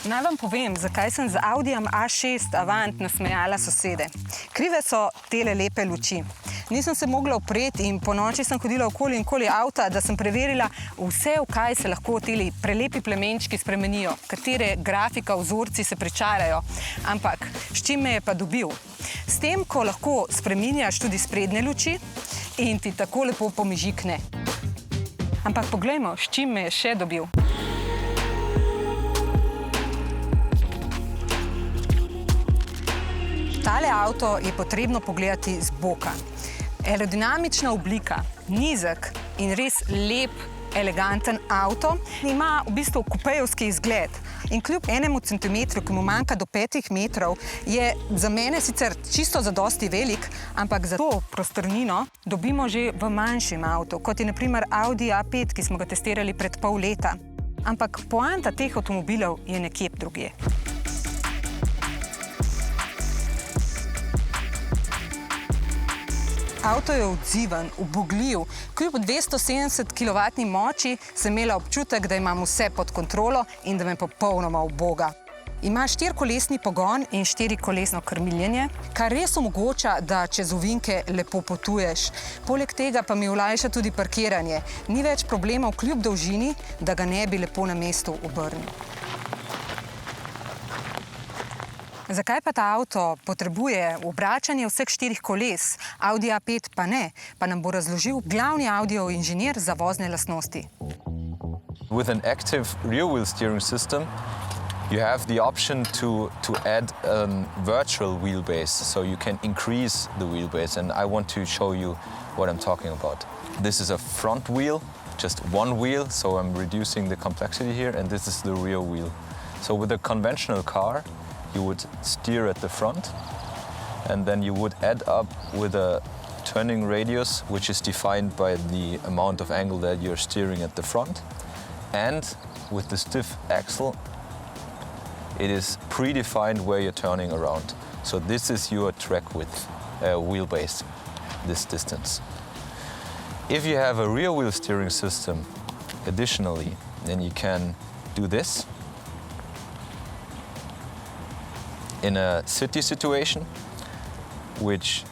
Naj vam povem, zakaj sem z Audijem A6 Avant nasmejala sosede. Krive so tele lepe luči. Nisem se mogla opreti in po noči sem hodila okoli in okoli avta, da sem preverila vse, v kaj se lahko teli prelepi plemenčki spremenijo, katere grafika, vzorci se pričarajo. Ampak s čim me je pa dobil? S tem, ko lahko spreminjaš tudi sprednje luči in ti tako lepo pomižikne. Ampak poglejmo, s čim me je še dobil. Tale avto je potrebno pogledati z boka. Aerodinamična oblika, nizek in res lep, eleganten avto ima v bistvu kupejevski izgled. In kljub 1 centimetru, ki mu manjka do 5 metrov, je za mene sicer čisto zadosti velik, ampak za to prostornino dobimo že v manjšem avtu, kot je na primer Audi A5, ki smo ga testirali pred pol leta. Ampak poanta teh avtomobilov je nekje drugje. Avto je odziven, ubogljiv. Kljub 270 kW moči sem imela občutek, da imam vse pod kontrolo in da me popolnoma uboga. Ima 4-kolesni pogon in 4-kolesno krmiljenje, kar res omogoča, da čez ovinke lepo potuješ. Poleg tega pa mi olajša tudi parkiranje. Ni več problemov kljub dolžini, da ga ne bi lepo na mestu obrnil. Zakaj pa ta avto potrebuje obračanje vseh 4 koles, Audi A5 pa ne, pa nam bo razložil glavni Audijev inženir za vozne lastnosti. With an active rear-wheel steering system, you have the option to add a virtual wheelbase, so you can increase the wheelbase, and I want to show you what I'm talking about. This is a front wheel, just one wheel, so I'm reducing the complexity here, and this is the rear wheel. So with a conventional car, you would steer at the front, and then you would add up with a turning radius, which is defined by the amount of angle that you're steering at the front. And with the stiff axle, it is predefined where you're turning around. So this is your track width, wheelbase, this distance. If you have a rear wheel steering system, additionally, then you can do this. In a city situation, which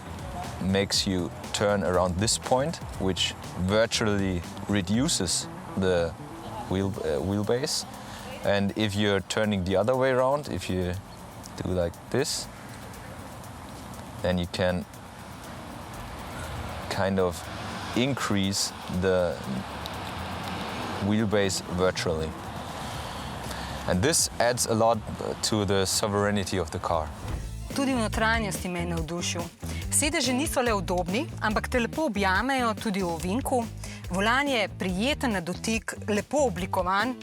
makes you turn around this point, which virtually reduces the wheelbase. And if you're turning the other way around, if you do like this, then you can kind of increase the wheelbase virtually. And this adds a lot to the sovereignty of the car. Tudi v notranjosti me je navdušil. Sedeži niso le udobni, ampak te lepo objamejo tudi v ovinku. Volan je prijeten na dotik, lepo oblikovan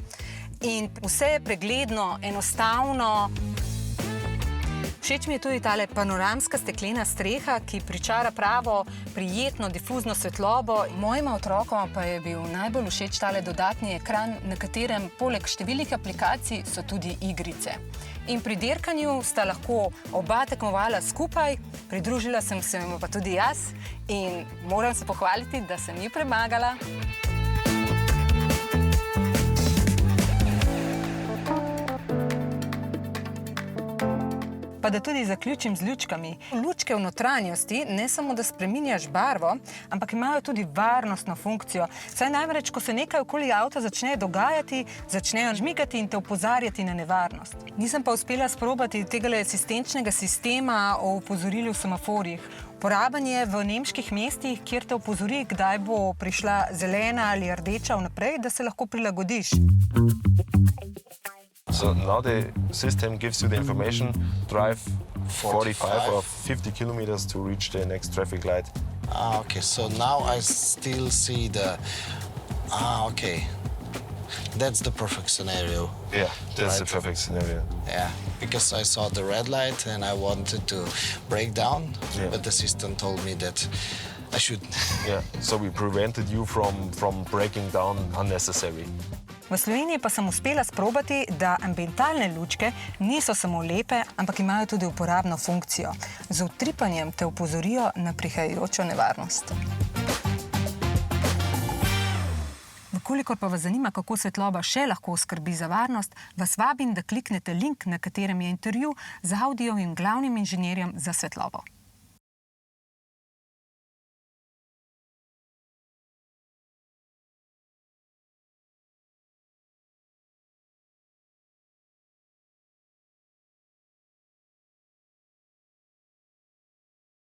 in vse je pregledno, enostavno. Všeč mi je tudi tale panoramska steklena streha, ki pričara pravo, prijetno, difuzno svetlobo. Mojima otrokoma pa je bil najbolj všeč tale dodatni ekran, na katerem poleg številnih aplikacij so tudi igrice. In pri dirkanju sta lahko oba tekmovala skupaj, pridružila sem se mu pa tudi jaz in moram se pohvaliti, da sem ji premagala. Pa da tudi zaključim z lučkami. Lučke v notranjosti ne samo, da spreminjaš barvo, ampak imajo tudi varnostno funkcijo. Saj namreč, ko se nekaj okoli avta začne dogajati, začnejo žmigati in te opozarjati na nevarnost. Nisem pa uspela sprobati tega asistenčnega sistema o opozorilu v semaforjih. Uporaben je v nemških mestih, kjer te opozori, kdaj bo prišla zelena ali rdeča vnaprej, da se lahko prilagodiš. So now the system gives you the information, drive 45 or 50 kilometers to reach the next traffic light. Okay, so now I still see the... okay. That's the perfect scenario. Yeah, that's the perfect scenario. Yeah, because I saw the red light and I wanted to break down, but the system told me that I shouldn't. Yeah, so we prevented you from breaking down unnecessary. V Sloveniji pa sem uspela sprobati, da ambientalne lučke niso samo lepe, ampak imajo tudi uporabno funkcijo. Z utripanjem te opozorijo na prihajajočo nevarnost. V Vkolikor pa vas zanima, kako svetloba še lahko skrbi za varnost, vas vabim, da kliknete link, na katerem je intervju z Audiovim glavnim inženirjem za svetlobo.